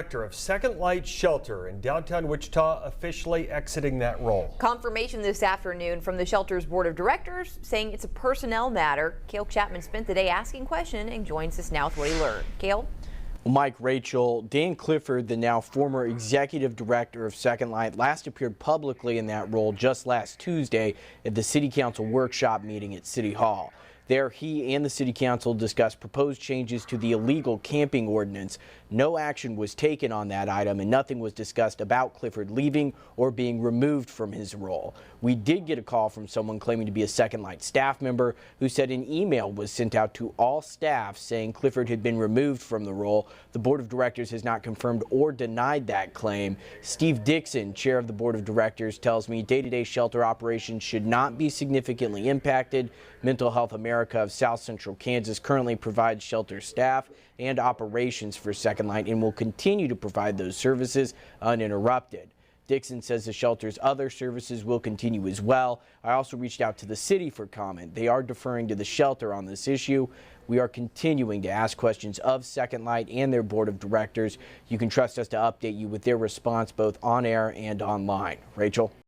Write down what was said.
Director of Second Light Shelter in downtown Wichita officially exiting that role. Confirmation this afternoon from the shelter's board of directors saying it's a personnel matter. Cale Chapman spent the day asking questions and joins us now with what he learned. Cale? Well, Mike, Rachel, Dan Clifford, the now former executive director of Second Light, last appeared publicly in that role just last Tuesday at the City Council workshop meeting at City Hall. There, he and the City Council discussed proposed changes to the illegal camping ordinance. No action was taken on that item, and nothing was discussed about Clifford leaving or being removed from his role. We did get a call from someone claiming to be a Second Light staff member who said an email was sent out to all staff saying Clifford had been removed from the role. The board of directors has not confirmed or denied that claim. Steve Dixon, chair of the board of directors, tells me day-to-day shelter operations should not be significantly impacted. Mental Health America of South Central Kansas currently provides shelter staff and operations for Second Light and will continue to provide those services uninterrupted. Dixon says the shelter's other services will continue as well. I also reached out to the city for comment. They are deferring to the shelter on this issue. We are continuing to ask questions of Second Light and their board of directors. You can trust us to update you with their response both on air and online. Rachel?